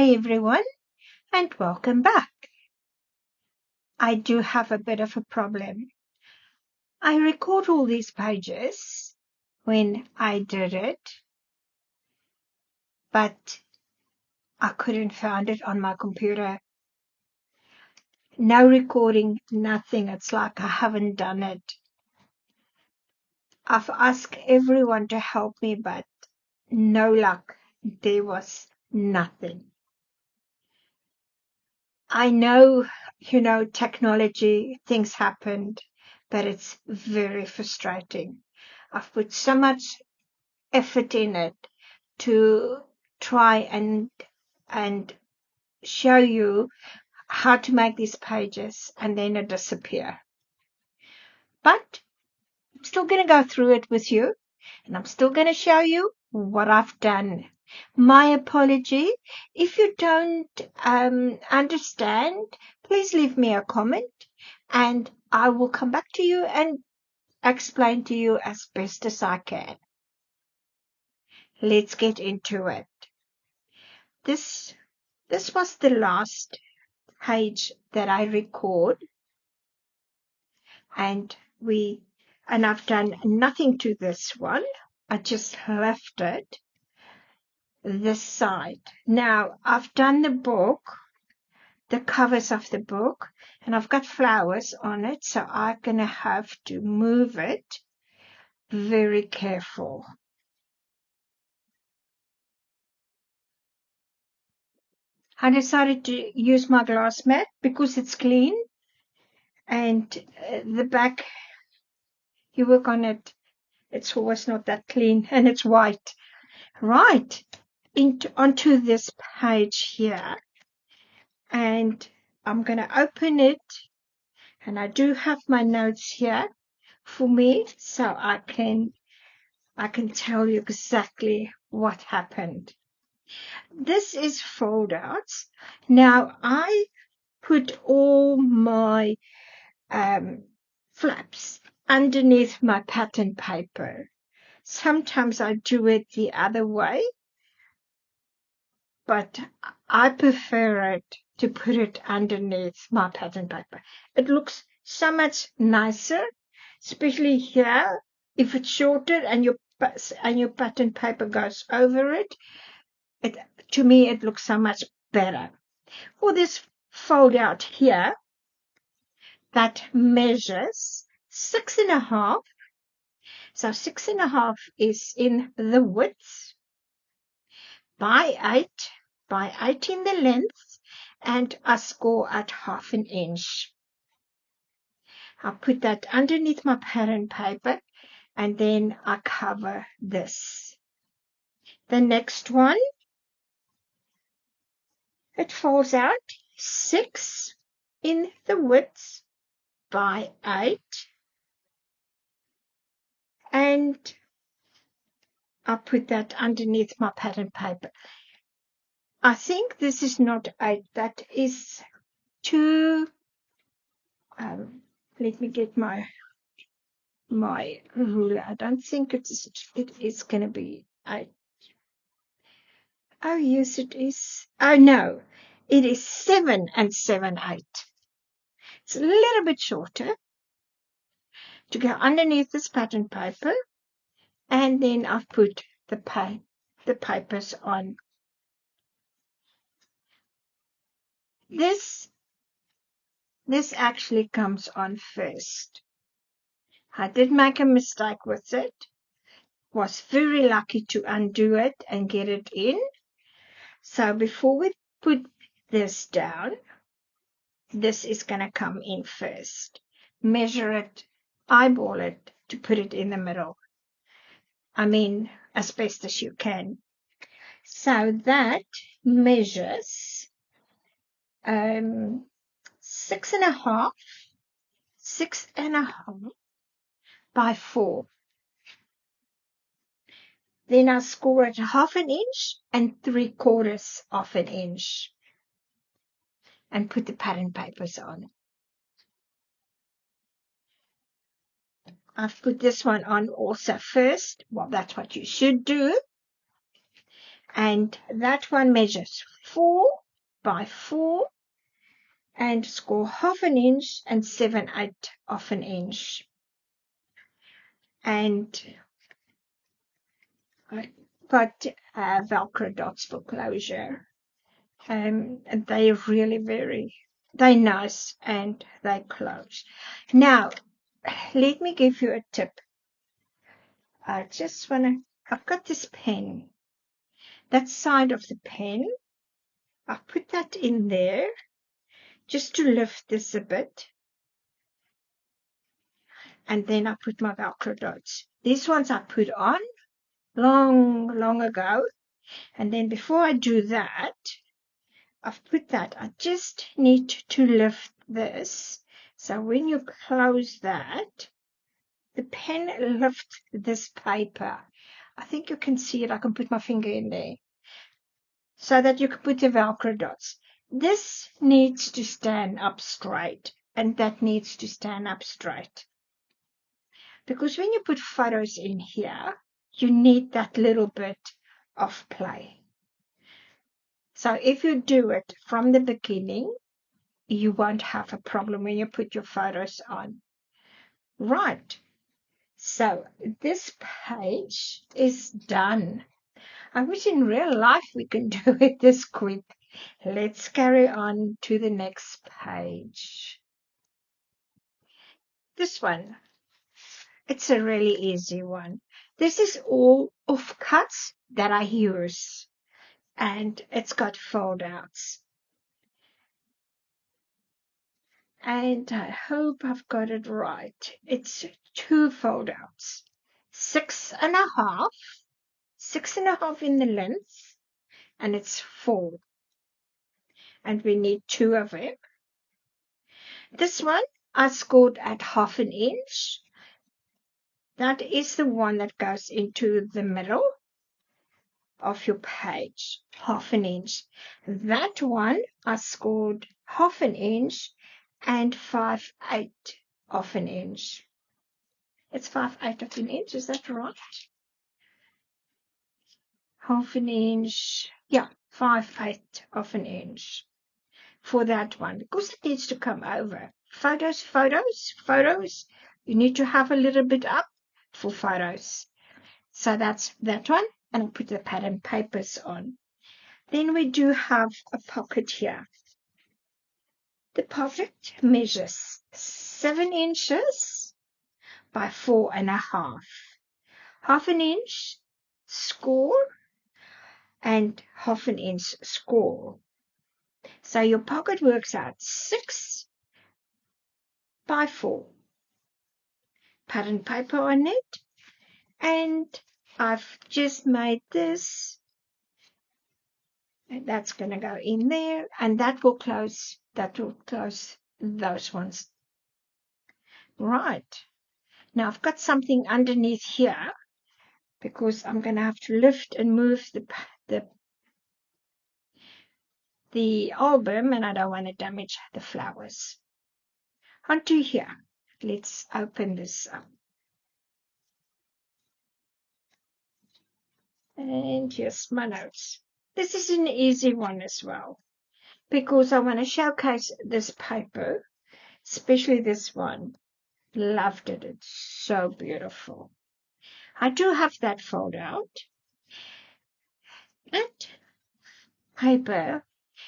Hi everyone and welcome back. I do have a bit of a problem. I record all these pages when I did it, but I couldn't find it on my computer. No recording, nothing. It's like I haven't done it. I've asked everyone to help me, but no luck. There was nothing. I know, technology, things happened, but it's very frustrating. I've put so much effort in it to try and show you how to make these pages, and then it disappear. But I'm still going to go through it with you, and I'm still going to show you what I've done. My apology. If you don't understand, please leave me a comment, and I will come back to you and explain to you as best as I can. Let's get into it. This was the last page that I record, and I've done nothing to this one. I just left it this side. Now I've done the book, the covers of the book, and I've got flowers on it, so I'm gonna have to move it very careful. I decided to use my glass mat because it's clean, and the back, you work on it, it's always not that clean, and it's white. Right, onto this page here, and I'm going to open it, and I do have my notes here for me, so I can tell you exactly what happened. This is foldouts. Now I put all my flaps underneath my pattern paper. Sometimes I do it the other way, but I prefer it to put it underneath my pattern paper. It looks so much nicer, especially here. If it's shorter and your pattern paper goes over it, to me it looks so much better. For this fold out here, that measures 6.5. So 6.5 is in the width, by 8 in the length, and I score at 1/2 inch. I put that underneath my pattern paper, and then I cover this. The next one, it falls out 6 in the width by 8, and I put that underneath my pattern paper. I think this is not 8, that is 2. Let me get my ruler. I don't think it is going to be 8. Oh, yes, it is. Oh, no, it is 7 and 7/8. It's a little bit shorter to go underneath this pattern paper, and then I've put the papers on. This actually comes on first. I did make a mistake with it. Was very lucky to undo it and get it in. So before we put this down, this is going to come in first. Measure it, eyeball it to put it in the middle. I mean, as best as you can. So that measures 6.5 by 4. Then I score it 1/2 inch and 3/4 of an inch, and put the pattern papers on. I've put this one on also first. Well, that's what you should do. And that one measures 4 by 4 and score 1/2 inch and 7/8 of an inch. And I got Velcro dots for closure. And they're really they're nice and they close. Now, let me give you a tip. I've got this pen. That side of the pen, I put that in there just to lift this a bit. And then I put my Velcro dots. These ones I put on long ago. And then before I do that, I've put that. I just need to lift this. So when you close that, the pen lifts this paper. I think you can see it. I can put my finger in there so that you can put the Velcro dots. This needs to stand up straight, and that needs to stand up straight. Because when you put photos in here, you need that little bit of play. So if you do it from the beginning, you won't have a problem when you put your photos on. Right. So this page is done. I wish in real life we can do it this quick. Let's carry on to the next page. This one. It's a really easy one. This is all offcuts that I use. And it's got fold outs. And I hope I've got it right. It's 2 fold outs. 6.5. 6.5 in the length. And it's 4. And we need 2 of it. This one I scored at 1/2 inch. That is the one that goes into the middle of your page, 1/2 inch. That one I scored 1/2 inch and 5/8 of an inch. It's 5/8 of an inch, is that right? 1/2 inch, yeah, 5/8 of an inch for that one, because it needs to come over. Photos. You need to have a little bit up for photos. So that's that one, and I'll put the pattern papers on. Then we do have a pocket here. The pocket measures 7 inches by 4.5. 1/2 inch score and 1/2 inch score. So your pocket works out 6 by 4. Pattern paper on it. And I've just made this. And that's going to go in there. And that will close those ones. Right. Now I've got something underneath here, because I'm going to have to lift and move the album, and I don't want to damage the flowers. Onto here. Let's open this up. And here's my notes. This is an easy one as well, because I want to showcase this paper, especially this one. Loved it. It's so beautiful. I do have that fold out. That paper,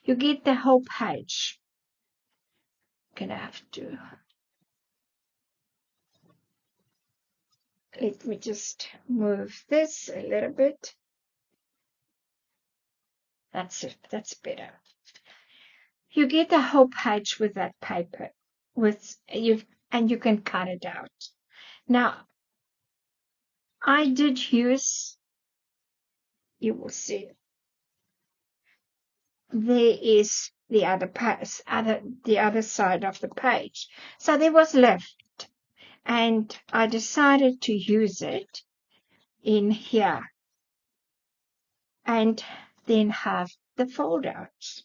you get the whole page. Gonna have to. Let me just move this a little bit. That's it. That's better. You get the whole page with that paper, and you can cut it out. Now, I did use. You will see. There is the other side of the page. So there was left, and I decided to use it in here, and then have the fold outs.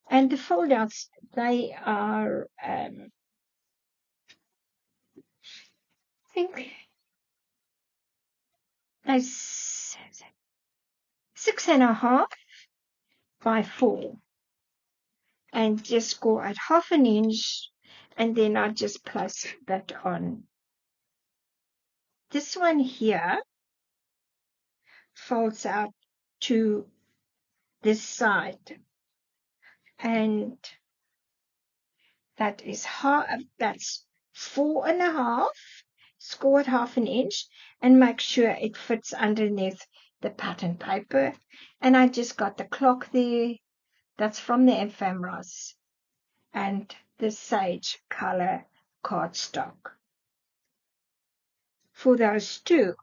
And the fold outs, they are, I think, 6.5 by 4, and just go at 1/2 inch, and then I just place that on. This one here folds out to this side, and that's 4.5. Score at 1/2 inch and make sure it fits underneath the pattern paper. And I just got the clock there. That's from the ephemeras and the sage color cardstock for those two.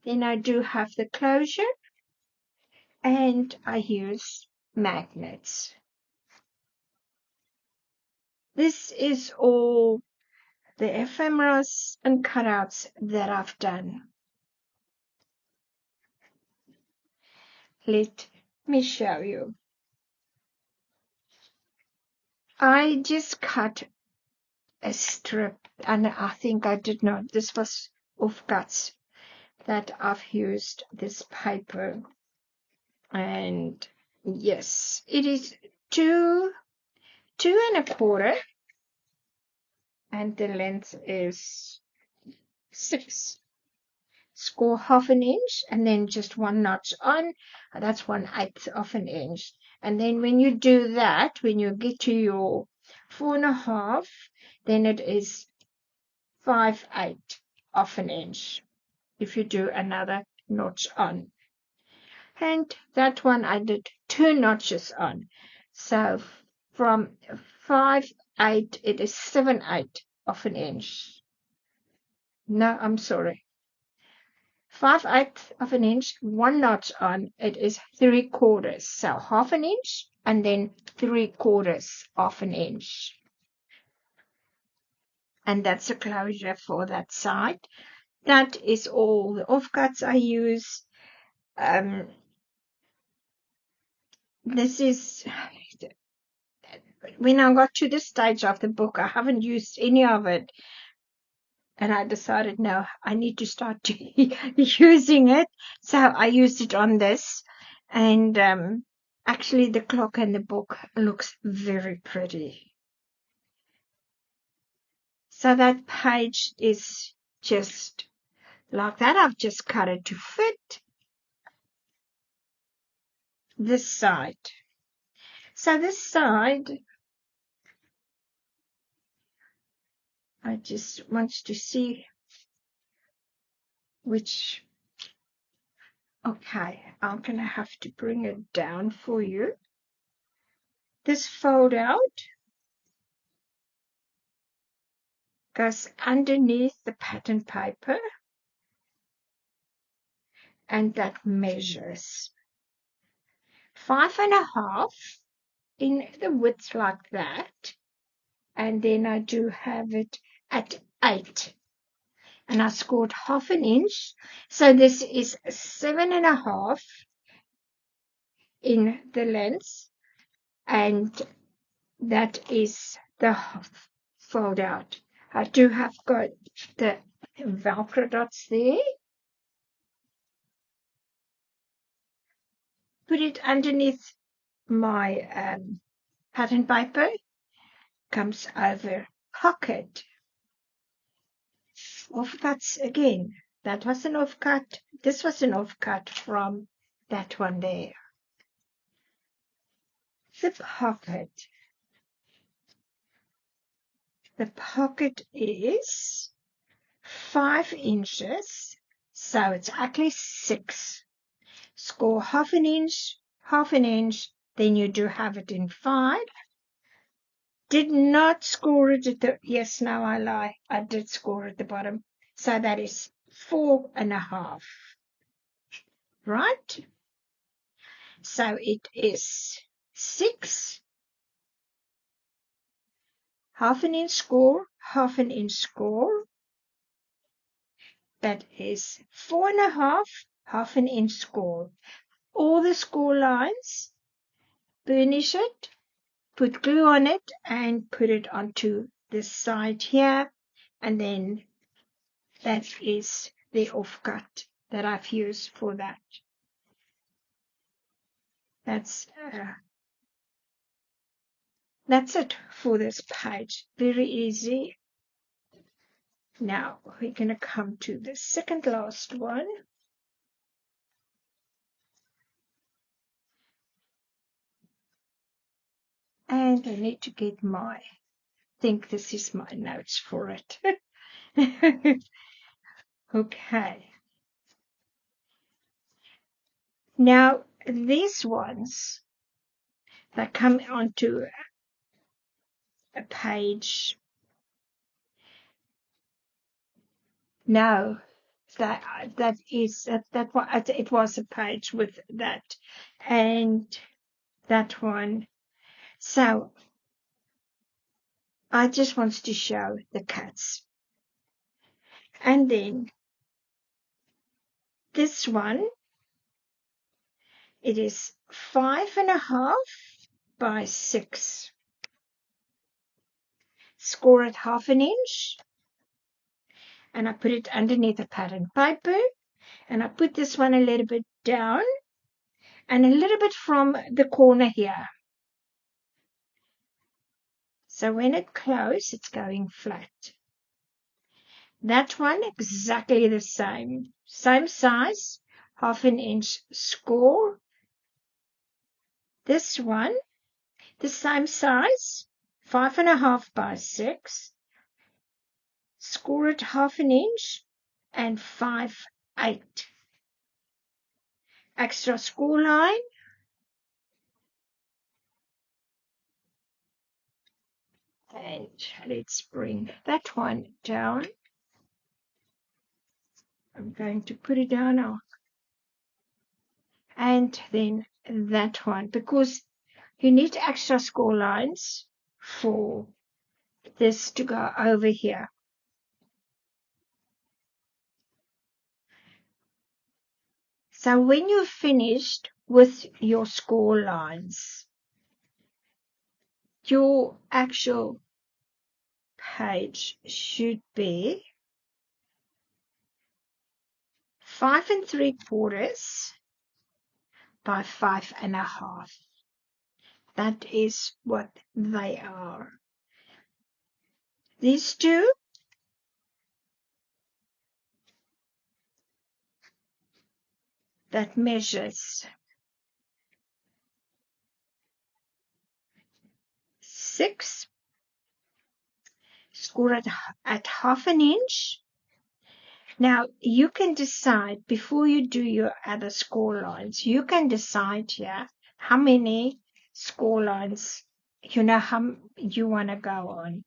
Then I do have the closure, and I use magnets. This is all the ephemeras and cutouts that I've done. Let me show you. I just cut a strip, and I think I did not. This was offcuts that I've used this paper. And yes, it is 2.25, and the length is 6. Score 1/2 inch, and then just 1 notch on. That's 1/8 of an inch. And then when you do that, when you get to your 4.5, then it is 5/8 of an inch if you do another notch on. And that one I did 2 notches on. So from 5/8, it is 7/8 of an inch. No, I'm sorry. 5/8 of an inch, 1 notch on, it is 3/4. So 1/2 inch and then 3/4 of an inch. And that's a closure for that side. That is all the offcuts I use. This is, when I got to this stage of the book, I haven't used any of it. And I decided, no, I need to start using it. So I used it on this. And actually, the clock and the book looks very pretty. So that page is just like that. I've just cut it to fit this side. So this side, I just want to see which. Okay, I'm going to have to bring it down for you. This fold out goes underneath the pattern paper, and that measures 5.5 in the width like that, and then I do have it at 8, and I scored 1/2 inch, so this is 7.5 in the length, and that is the fold out. I do have got the Velcro dots there. Put it underneath my pattern paper, comes over pocket. Offcuts again. That was an offcut. This was an offcut from that one there. The pocket. The pocket is 5 inches, so it's actually 6. Score 1/2 inch, 1/2 inch, then you do have it in 5. Did not score it at the, yes, now I lie. I did score at the bottom. So that is 4.5. Right? So it is 6. 1/2 inch score, 1/2 inch score. That is 4.5, 1/2 inch score. All the score lines, burnish it, put glue on it, and put it onto this side here. And then that is the offcut that I've used for that. That's it for this page. Very easy. Now we're going to come to the second last one. And I need to get I think this is my notes for it. Okay. Now, these ones that come onto a page, no, it was a page with that and that one. So I just want to show the cats. And then this one, it is 5.5 by 6. Score it 1/2 inch. And I put it underneath the pattern paper. And I put this one a little bit down and a little bit from the corner here. So when it closes, it's going flat. That one exactly the same. Same size, 1/2 inch score. This one, the same size, 5.5 by 6. Score it 1/2 inch and 5/8. Extra score line. And let's bring that one down. I'm going to put it down now. And then that one, because you need extra score lines for this to go over here. So when you're finished with your score lines, your actual page should be 5 3/4 by 5.5. That is what they are. These two, that measures 6, score at 1/2 inch. Now, you can decide before you do your other score lines, you can decide here how many score lines, how you want to go on.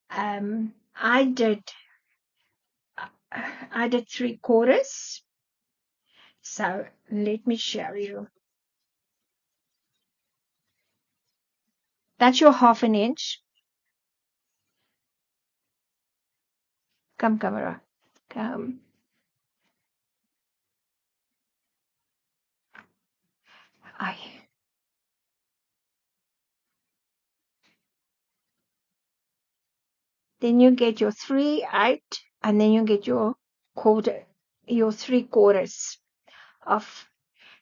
I did 3/4. So let me show you. That's your 1/2 inch. Come, camera. Come. Then you get your 3/8, and then you get your quarter, your 3/4 of.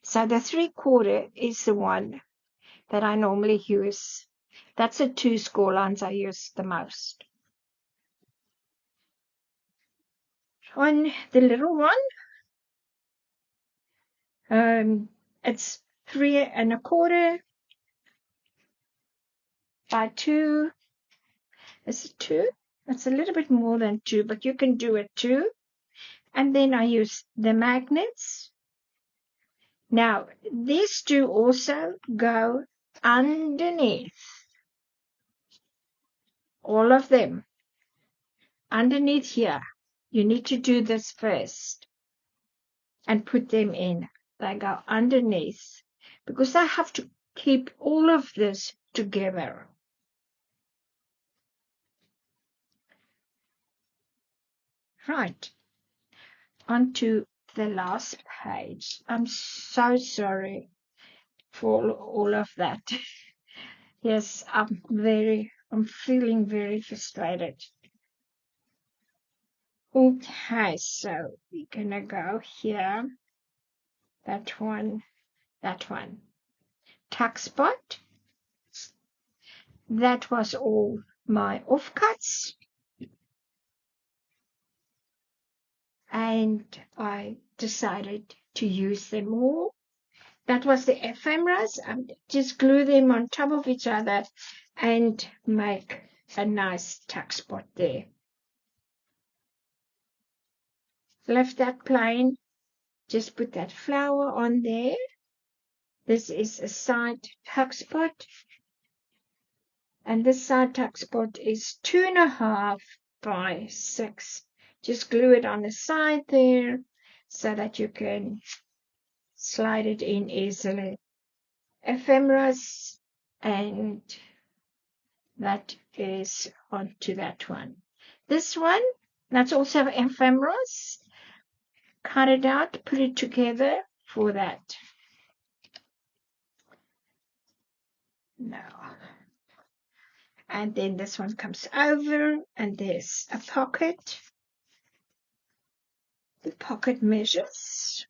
So the 3/4 is the one that I normally use. That's the 2 score lines I use the most. On the little one, it's 3.25 by 2. Is it 2? It's a little bit more than 2, but you can do it 2. And then I use the magnets. Now, these two also go underneath. All of them. Underneath here. You need to do this first and put them in. They go underneath because I have to keep all of this together. Right. On to the last page. I'm so sorry for all of that. Yes, I'm feeling very frustrated. Okay, so we're gonna go here. That one, that one. tuck spot. That was all my offcuts. And I decided to use them all. That was the ephemeras. Just glue them on top of each other and make a nice tuck spot there. Left that plain. Just put that flower on there. This is a side tuck spot. And this side tuck spot is 2.5 by 6. Just glue it on the side there so that you can slide it in easily. Ephemeras, and that is onto that one. This one, that's also ephemeras. Cut it out, put it together for that. Now, and then this one comes over, and there's a pocket. The pocket measures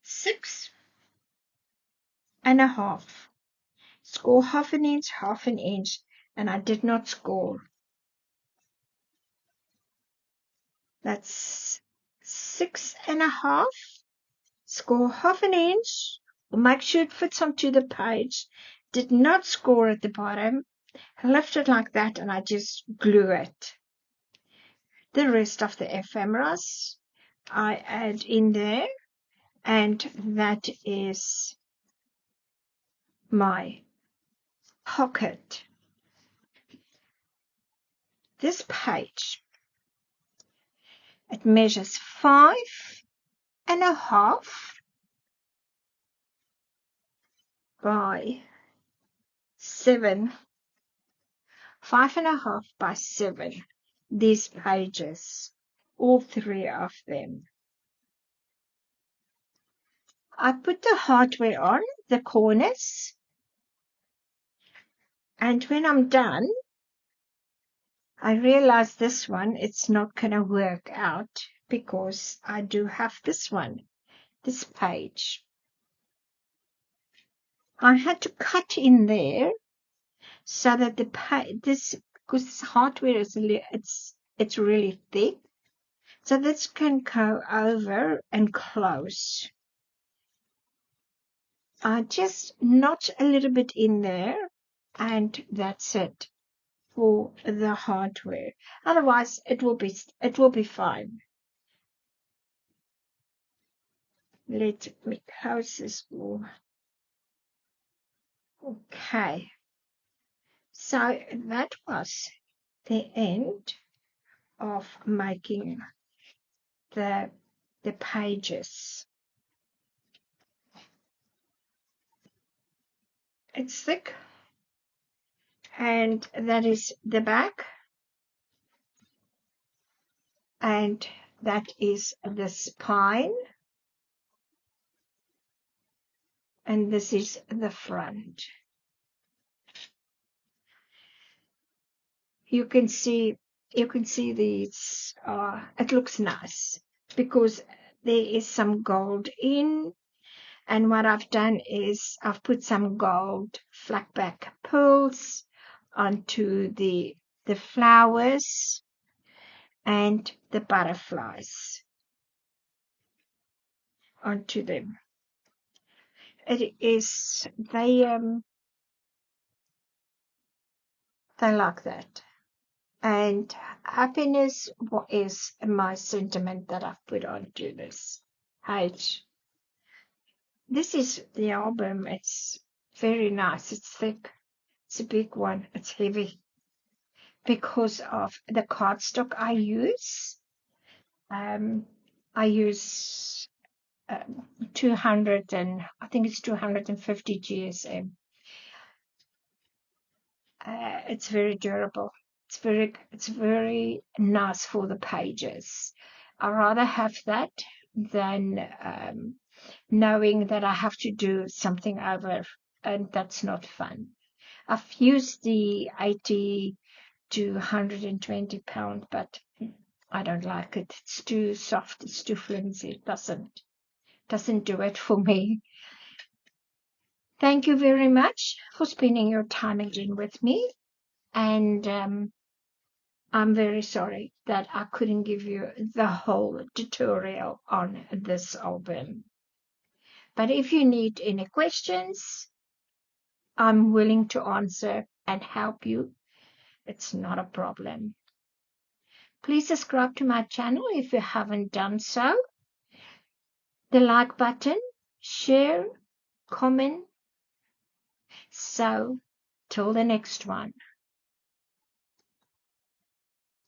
6.5. Score half an inch, and I did not score. That's 6.5. Score half an inch. Make sure it fits onto the page. Did not score at the bottom. I left it like that, and I just glue it. The rest of the ephemeras I add in there, and that is my pocket. This page, it measures 5.5 by 7. 5.5 by 7. These pages, all 3 of them. I put the hardware on the corners, and when I'm done, I realize this one, it's not going to work out because I do have this one, this page. I had to cut in there so that the because this hardware is it's really thick, so this can go over and close. I just notch a little bit in there, and that's it for the hardware. Otherwise, it will be fine. Let me close this all. Okay. So that was the end of making the pages. It's thick, and that is the back, and that is the spine, and this is the front. You can see these. It looks nice because there is some gold in. And what I've done is I've put some gold flat back pearls onto the flowers and the butterflies onto them. It is they like that. And happiness is my sentiment that I've put onto this page. This is the album. It's very nice. It's thick. It's a big one. It's heavy because of the cardstock I use. I use 200 and I think it's 250 GSM. It's very durable. It's very nice for the pages. I rather have that than knowing that I have to do something over, and that's not fun. I've used the 80 to 120 pound, but I don't like it. It's too soft. It's too flimsy. It doesn't do it for me. Thank you very much for spending your time again with me. And I'm very sorry that I couldn't give you the whole tutorial on this album. But if you need any questions, I'm willing to answer and help you. It's not a problem. Please subscribe to my channel if you haven't done so. The like button, share, comment. So, till the next one.